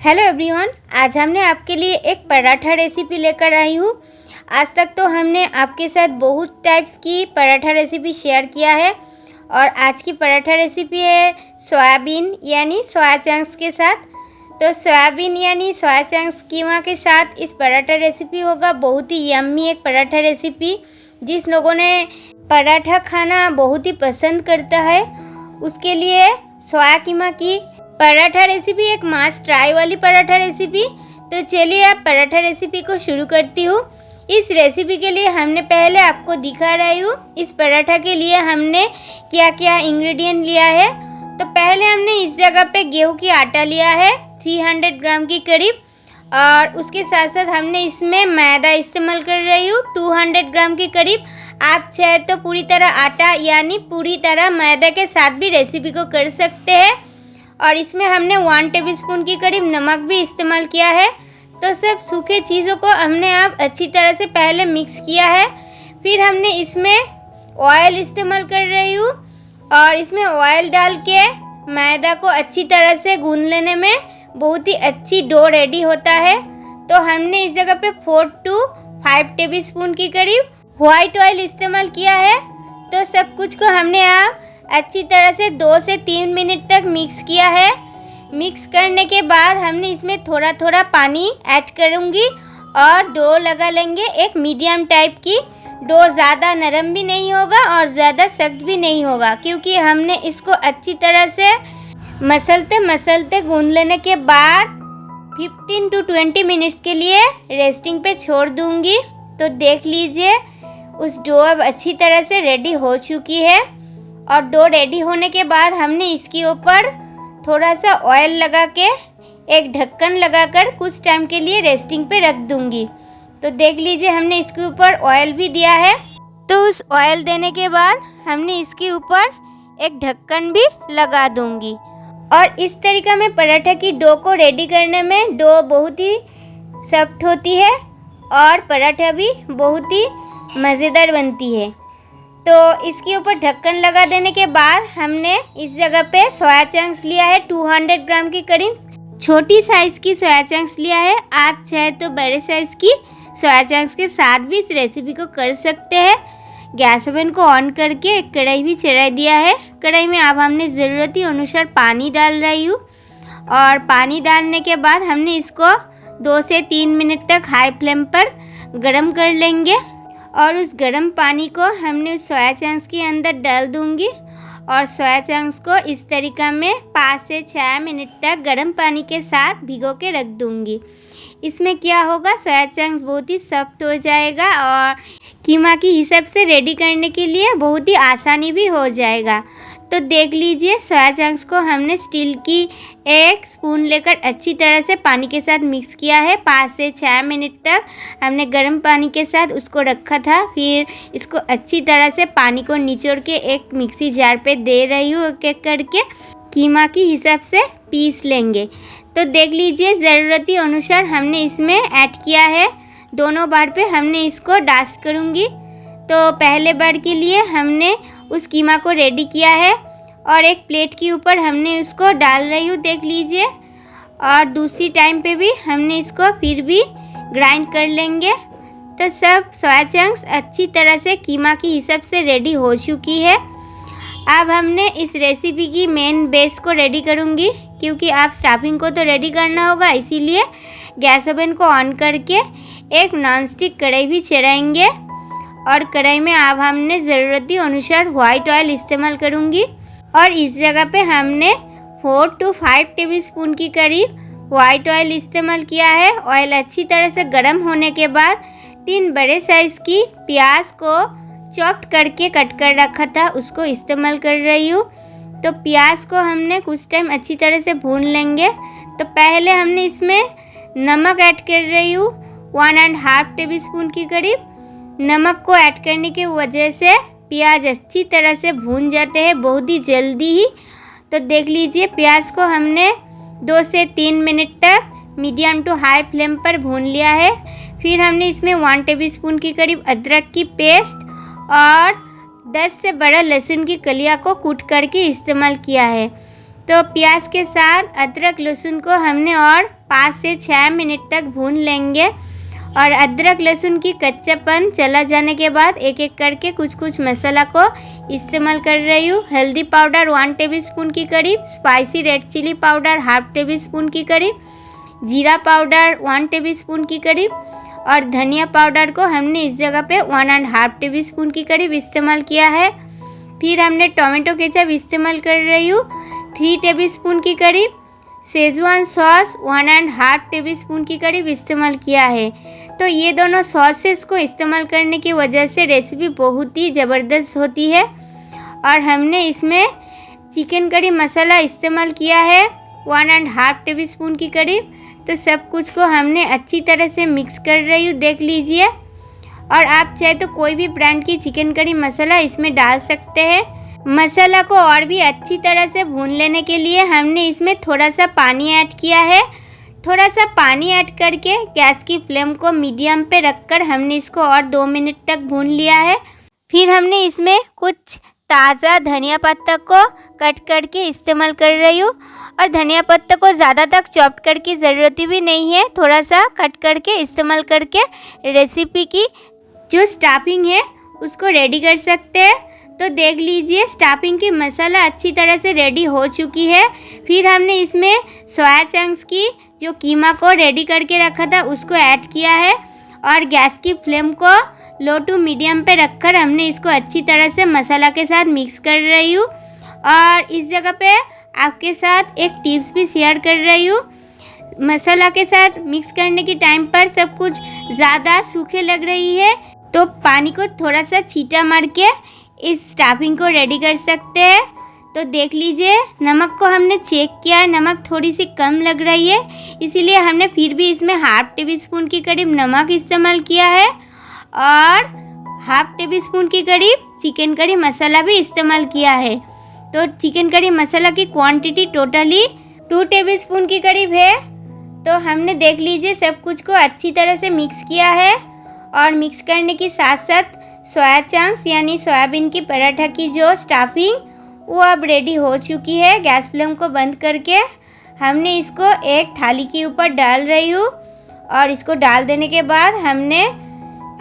Hello everyone, आज हमने आपके लिए एक पराठा रेसिपी लेकर आई हूँ। आज तक तो हमने आपके साथ बहुत टाइप्स की पराठा रेसिपी शेयर किया है और आज की पराठा रेसिपी है सोयाबीन यानी सोया चंक्स के साथ। तो सोयाबीन यानी सोया चंक्स कीमा के साथ इस पराठा रेसिपी होगा। बहुत ही यम्मी एक पराठा रेसिपी, जिस लोगों ने पराठा खाना बहुत ही पसंद करता है उसके लिए सोया कीमा की पराठा रेसिपी एक मस्ट ट्राई वाली पराठा रेसिपी। तो चलिए आप पराठा रेसिपी को शुरू करती हूँ। इस रेसिपी के लिए हमने पहले आपको दिखा रही हूँ इस पराठा के लिए हमने क्या क्या इंग्रेडिएंट लिया है। तो पहले हमने इस जगह पे गेहूं की आटा लिया है 300 ग्राम की करीब, और उसके साथ साथ हमने इसमें मैदा इस्तेमाल कर रही हूँ 200 ग्राम के करीब। आप चाहे तो पूरी तरह आटा यानी पूरी तरह मैदा के साथ भी रेसिपी को कर सकते हैं। और इसमें हमने 1 टेबलस्पून की करीब नमक भी इस्तेमाल किया है। तो सब सूखे चीज़ों को हमने अब अच्छी तरह से पहले मिक्स किया है। फिर हमने इसमें ऑयल इस्तेमाल कर रही हूँ और इसमें ऑयल डाल के मैदा को अच्छी तरह से गूंद लेने में बहुत ही अच्छी डो रेडी होता है। तो हमने इस जगह पे 4 to 5 टेबलस्पून की करीब वाइट ऑयल इस्तेमाल किया है। तो सब कुछ को हमने अब अच्छी तरह से 2 से 3 मिनट तक मिक्स किया है। मिक्स करने के बाद हमने इसमें थोड़ा थोड़ा पानी ऐड करूँगी और डो लगा लेंगे एक मीडियम टाइप की डो। ज़्यादा नरम भी नहीं होगा और ज़्यादा सख्त भी नहीं होगा, क्योंकि हमने इसको अच्छी तरह से मसलते गूंद लेने के बाद 15 to 20 मिनट्स के लिए रेस्टिंग पे छोड़ दूँगी। तो देख लीजिए उस डो अब अच्छी तरह से रेडी हो चुकी है। और डो रेडी होने के बाद हमने इसके ऊपर थोड़ा सा ऑयल लगा के एक ढक्कन लगाकर कुछ टाइम के लिए रेस्टिंग पे रख दूंगी। तो देख लीजिए हमने इसके ऊपर ऑयल भी दिया है। तो उस ऑयल देने के बाद हमने इसके ऊपर एक ढक्कन भी लगा दूंगी। और इस तरीक़ा में पराठा की डो को रेडी करने में डो बहुत ही सॉफ्ट होती है और पराठा भी बहुत ही मज़ेदार बनती है। तो इसके ऊपर ढक्कन लगा देने के बाद हमने इस जगह पे सोया चंक्स लिया है 200 ग्राम के करीब। छोटी साइज़ की सोया चंक्स लिया है। आप चाहे तो बड़े साइज़ की सोया चंक्स के साथ भी इस रेसिपी को कर सकते हैं। गैस ओवन को ऑन करके एक कढ़ाई भी चढ़ा दिया है। कढ़ाई में अब हमने ज़रूरत अनुसार पानी डाल रही हूँ और पानी डालने के बाद हमने इसको 2 से 3 मिनट तक हाई फ्लेम पर गर्म कर लेंगे। और उस गर्म पानी को हमने उस सोया चंक्स के अंदर डाल दूंगी और सोया चंक्स को इस तरीक़ा में 5 से 6 मिनट तक गर्म पानी के साथ भिगो के रख दूंगी। इसमें क्या होगा, सोया चंक्स बहुत ही सॉफ्ट हो जाएगा और कीमा की हिसाब से रेडी करने के लिए बहुत ही आसानी भी हो जाएगा। तो देख लीजिए सोया चंक्स को हमने स्टील की एक स्पून लेकर अच्छी तरह से पानी के साथ मिक्स किया है। 5 से 6 मिनट तक हमने गर्म पानी के साथ उसको रखा था। फिर इसको अच्छी तरह से पानी को निचोड़ के एक मिक्सी जार पे दे रही हूँ एक एक करके। कीमा की हिसाब से पीस लेंगे। तो देख लीजिए ज़रूरती अनुसार हमने इसमें ऐड किया है। दोनों बार पे हमने इसको डास्ट करूँगी। तो पहले बार के लिए हमने उस कीमा को रेडी किया है और एक प्लेट के ऊपर हमने उसको डाल रही हूँ, देख लीजिए। और दूसरी टाइम पे भी हमने इसको फिर भी ग्राइंड कर लेंगे। तो सब सोया चंक्स अच्छी तरह से कीमा की हिसाब से रेडी हो चुकी है। अब हमने इस रेसिपी की मेन बेस को रेडी करूँगी, क्योंकि आप स्टफिंग को तो रेडी करना होगा। इसीलिए गैस ओवन को ऑन करके एक नॉन स्टिक कढ़ाई भी चढ़ाएंगे और कढ़ाई में अब हमने ज़रूरती अनुसार वाइट ऑयल इस्तेमाल करूँगी। और इस जगह पे हमने 4 to 5 टेबलस्पून की करीब वाइट ऑयल इस्तेमाल किया है। ऑयल अच्छी तरह से गर्म होने के बाद 3 बड़े साइज़ की प्याज को चॉप्ड करके कट कर रखा था उसको इस्तेमाल कर रही हूँ। तो प्याज को हमने कुछ टाइम अच्छी तरह से भून लेंगे। तो पहले हमने इसमें नमक ऐड कर रही हूँ 1.5 टेबलस्पून की करीब। नमक को ऐड करने की वजह से प्याज अच्छी तरह से भून जाते हैं बहुत ही जल्दी ही। तो देख लीजिए प्याज को हमने 2 से 3 मिनट तक मीडियम टू हाई फ्लेम पर भून लिया है। फिर हमने इसमें 1 टेबलस्पून की करीब अदरक की पेस्ट और 10 से बड़ा लहसुन की कलियां को कूट करके इस्तेमाल किया है। तो प्याज के साथ अदरक लहसुन को हमने और 5 से 6 मिनट तक भून लेंगे। और अदरक लहसुन की कच्चापन चला जाने के बाद एक एक करके कुछ कुछ मसाला को इस्तेमाल कर रही हूँ। हल्दी पाउडर 1 टेबलस्पून के करीब, spicy red chilli powder half tablespoon के करीब, जीरा पाउडर 1 टेबलस्पून के करीब और धनिया पाउडर को हमने इस जगह पे 1.5 टेबलस्पून के करीब इस्तेमाल किया है। फिर हमने टोमेटो केचप इस्तेमाल कर रही हूँ 3 टेबलस्पून के करीब, शेजवान सॉस 1.5 टेबलस्पून के करीब इस्तेमाल किया है। तो ये दोनों सॉसेस को इस्तेमाल करने की वजह से रेसिपी बहुत ही ज़बरदस्त होती है। और हमने इसमें चिकन करी मसाला इस्तेमाल किया है 1.5 टेबलस्पून के करीब। तो सब कुछ को हमने अच्छी तरह से मिक्स कर रही हूँ, देख लीजिए। और आप चाहे तो कोई भी ब्रांड की चिकन करी मसाला इसमें डाल सकते हैं। मसाला को और भी अच्छी तरह से भून लेने के लिए हमने इसमें थोड़ा सा पानी ऐड किया है। थोड़ा सा पानी ऐड करके गैस की फ्लेम को मीडियम पे रखकर हमने इसको और 2 मिनट तक भून लिया है। फिर हमने इसमें कुछ ताज़ा धनिया पत्ता को कट करके इस्तेमाल कर रही हूँ। और धनिया पत्ता को ज़्यादा तक चॉप करके ज़रूरत भी नहीं है, थोड़ा सा कट करके इस्तेमाल करके रेसिपी की जो स्टफिंग है उसको रेडी कर सकते हैं। तो देख लीजिए स्टफिंग की मसाला अच्छी तरह से रेडी हो चुकी है। फिर हमने इसमें सोया चंक्स की जो कीमा को रेडी करके रखा था उसको ऐड किया है। और गैस की फ्लेम को लो टू मीडियम पे रखकर हमने इसको अच्छी तरह से मसाला के साथ मिक्स कर रही हूँ। और इस जगह पे आपके साथ एक टिप्स भी शेयर कर रही हूँ। मसाला के साथ मिक्स करने के टाइम पर सब कुछ ज़्यादा सूखे लग रही है तो पानी को थोड़ा सा छींटा मार के इस स्टफिंग को रेडी कर सकते हैं। तो देख लीजिए नमक को हमने चेक किया है, नमक थोड़ी सी कम लग रही है, इसीलिए हमने फिर भी इसमें हाफ टेबलस्पून के करीब नमक इस्तेमाल किया है। और हाफ टेबलस्पून के करीब चिकन करी मसाला भी इस्तेमाल किया है। तो चिकन करी मसाला की क्वांटिटी टोटली 2 टेबलस्पून के करीब है। तो हमने देख लीजिए सब कुछ को अच्छी तरह से मिक्स किया है। और मिक्स करने के साथ साथ सोया चंक्स यानी सोयाबीन की पराठा की जो स्टफिंग वो अब रेडी हो चुकी है। गैस फ्लेम को बंद करके हमने इसको एक थाली के ऊपर डाल रही हूँ। और इसको डाल देने के बाद हमने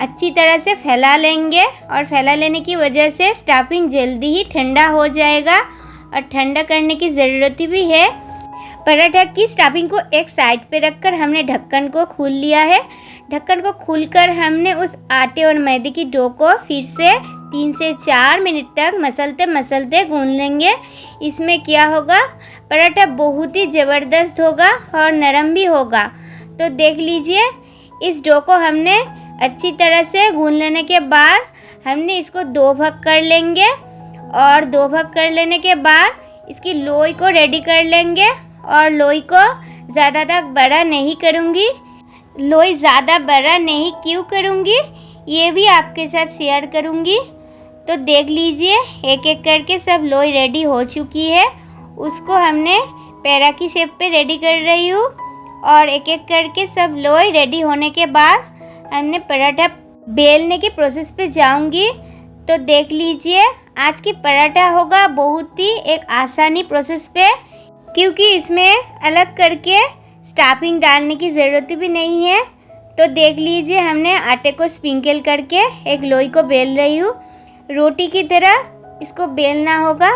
अच्छी तरह से फैला लेंगे। और फैला लेने की वजह से स्टफिंग जल्दी ही ठंडा हो जाएगा और ठंडा करने की ज़रूरत भी है। पराठा की स्टफिंग को एक साइड पे रखकर हमने ढक्कन को खोल लिया है। ढक्कन को खोलकर हमने उस आटे और मैदे की डो को फिर से 3 से 4 मिनट तक मसलते मसलते गूंद लेंगे। इसमें क्या होगा, पराठा बहुत ही ज़बरदस्त होगा और नरम भी होगा। तो देख लीजिए इस डो को हमने अच्छी तरह से गूंद लेने के बाद हमने इसको 2 भाग कर लेंगे। और 2 भाग कर लेने के बाद इसकी लोई को रेडी कर लेंगे। और लोई को ज़्यादा तक बड़ा नहीं करूँगी। लोई ज़्यादा बड़ा नहीं क्यों करूँगी ये भी आपके साथ शेयर करूँगी। तो देख लीजिए एक एक करके सब लोई रेडी हो चुकी है। उसको हमने पैरा की शेप पे रेडी कर रही हूँ। और एक एक करके सब लोई रेडी होने के बाद हमने पराठा बेलने के प्रोसेस पे जाऊँगी। तो देख लीजिए आज की पराठा होगा बहुत ही एक आसानी प्रोसेस पे, क्योंकि इसमें अलग करके स्टफिंग डालने की ज़रूरत भी नहीं है। तो देख लीजिए हमने आटे को स्प्रिंकल करके एक लोई को बेल रही हूँ। रोटी की तरह इसको बेलना होगा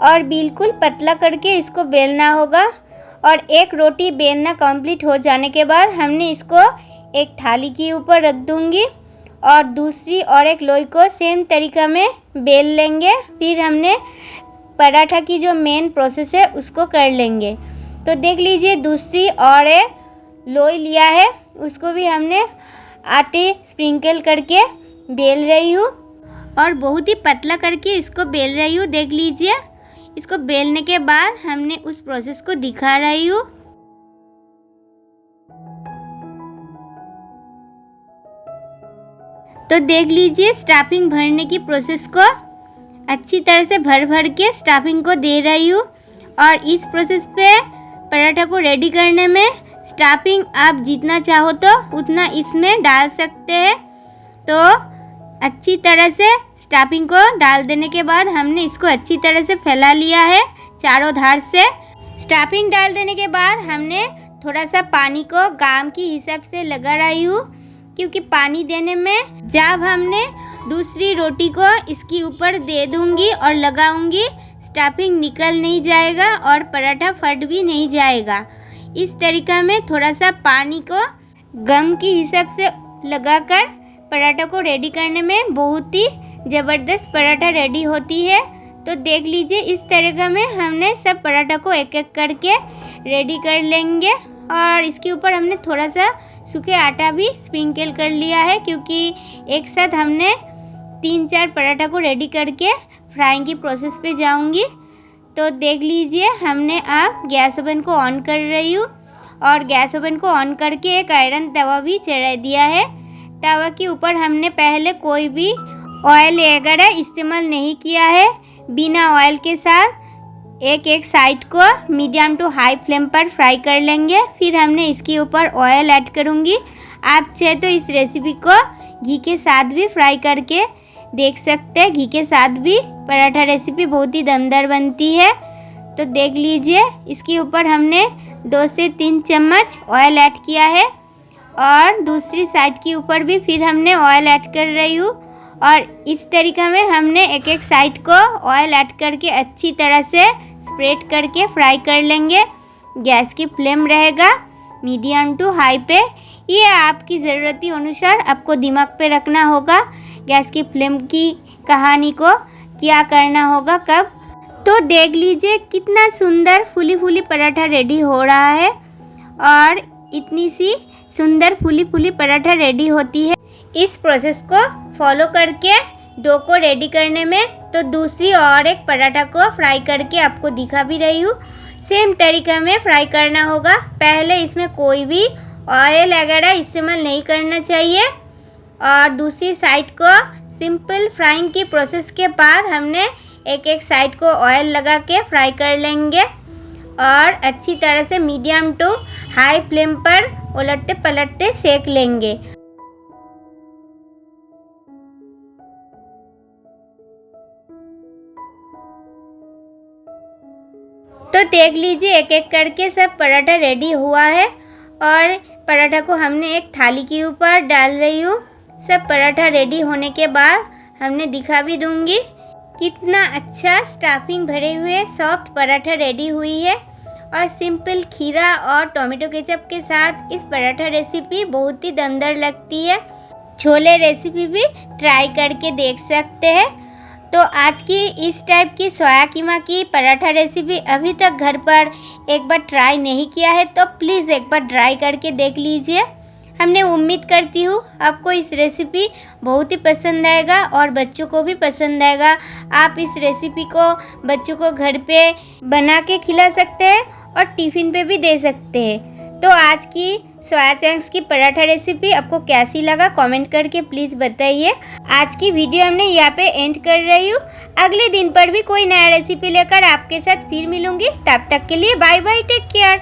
और बिल्कुल पतला करके इसको बेलना होगा। और एक रोटी बेलना कंप्लीट हो जाने के बाद हमने इसको एक थाली के ऊपर रख दूँगी और दूसरी और एक लोई को सेम तरीका में बेल लेंगे। फिर हमने पराठा की जो मेन प्रोसेस है उसको कर लेंगे। तो देख लीजिए दूसरी और एक लोई लिया है, उसको भी हमने आटे स्प्रिंकल करके बेल रही हूँ और बहुत ही पतला करके इसको बेल रही हूँ। देख लीजिए इसको बेलने के बाद हमने उस प्रोसेस को दिखा रही हूँ। तो देख लीजिए स्टफिंग भरने की प्रोसेस को अच्छी तरह से भर भर के स्टफिंग को दे रही हूँ। और इस प्रोसेस पे पराठा को रेडी करने में स्टफिंग आप जितना चाहो तो उतना इसमें डाल सकते हैं। तो अच्छी तरह से स्टफिंग को डाल देने के बाद हमने इसको अच्छी तरह से फैला लिया है चारों धार से। स्टफिंग डाल देने के बाद हमने थोड़ा सा पानी को गाम के हिसाब से लगा रही हूँ, क्योंकि पानी देने में जब हमने दूसरी रोटी को इसके ऊपर दे दूँगी और लगाऊँगी, स्टफिंग निकल नहीं जाएगा और पराठा फट भी नहीं जाएगा। इस तरीक़ा में थोड़ा सा पानी को गम के हिसाब से लगाकर पराठा को रेडी करने में बहुत ही ज़बरदस्त पराठा रेडी होती है। तो देख लीजिए, इस तरीक़ा में हमने सब पराठा को एक एक करके रेडी कर लेंगे। और इसके ऊपर हमने थोड़ा सा सूखे आटा भी स्प्रिंकल कर लिया है, क्योंकि एक साथ हमने 3-4 पराठा को रेडी करके फ्राइंग की प्रोसेस पे जाऊंगी। तो देख लीजिए, हमने अब गैस ओवन को ऑन कर रही हूँ और गैस ओवन को ऑन करके एक आयरन तवा भी चढ़ा दिया है। तवा के ऊपर हमने पहले कोई भी ऑयल वगैरह इस्तेमाल नहीं किया है। बिना ऑयल के साथ एक साइड को मीडियम टू हाई फ्लेम पर फ्राई कर लेंगे। फिर हमने इसके ऊपर ऑयल ऐड करूँगी। आप चाहे तो इस रेसिपी को घी के साथ भी फ्राई करके देख सकते हैं। घी के साथ भी पराठा रेसिपी बहुत ही दमदार बनती है। तो देख लीजिए, इसके ऊपर हमने 2 से 3 चम्मच ऑयल ऐड किया है और दूसरी साइड के ऊपर भी फिर हमने ऑयल ऐड कर रही हूँ। और इस तरीक़ा में हमने एक साइड को ऑयल ऐड करके अच्छी तरह से स्प्रेड करके फ्राई कर लेंगे। गैस की फ्लेम रहेगा मीडियम टू हाई पे। ये आपकी ज़रूरत के अनुसार आपको दिमाग पे रखना होगा गैस की फ्लेम की कहानी को क्या करना होगा कब। तो देख लीजिए, कितना सुंदर फूली फूली पराठा रेडी हो रहा है। और इतनी सी सुंदर फूली फूली पराठा रेडी होती है। इस प्रोसेस को फॉलो करके डो को रेडी करने में तो दूसरी और एक पराठा को फ्राई करके आपको दिखा भी रही हूँ। सेम तरीक़ा में फ्राई करना होगा। पहले इसमें कोई भी ऑयल वगैरह इस्तेमाल नहीं करना चाहिए। और दूसरी साइड को सिंपल फ्राइंग की प्रोसेस के बाद हमने एक साइड को ऑयल लगा के फ्राई कर लेंगे और अच्छी तरह से मीडियम टू हाई फ्लेम पर उलटते पलटते सेक लेंगे। तो देख लीजिए, एक एक करके सब पराठा रेडी हुआ है और पराठा को हमने एक थाली के ऊपर डाल रही हूँ। सब पराठा रेडी होने के बाद हमने दिखा भी दूँगी कितना अच्छा स्टफिंग भरे हुए सॉफ्ट पराठा रेडी हुई है। और सिंपल खीरा और टोमेटो केचप के साथ इस पराठा रेसिपी बहुत ही दमदार लगती है। छोले रेसिपी भी ट्राई करके देख सकते हैं। तो आज की इस टाइप की सोया कीमा की पराठा रेसिपी अभी तक घर पर एक बार ट्राई नहीं किया है तो प्लीज़ एक बार ट्राई करके देख लीजिए। हमने उम्मीद करती हूँ आपको इस रेसिपी बहुत ही पसंद आएगा और बच्चों को भी पसंद आएगा। आप इस रेसिपी को बच्चों को घर पे बना के खिला सकते हैं और टिफ़िन पे भी दे सकते हैं। तो आज की सोया चंक्स की पराठा रेसिपी आपको कैसी लगा कमेंट करके प्लीज़ बताइए। आज की वीडियो हमने यहाँ पे एंड कर रही हूँ। अगले दिन पर भी कोई नया रेसिपी लेकर आपके साथ फिर मिलूँगी। तब तक के लिए बाय बाय, टेक केयर।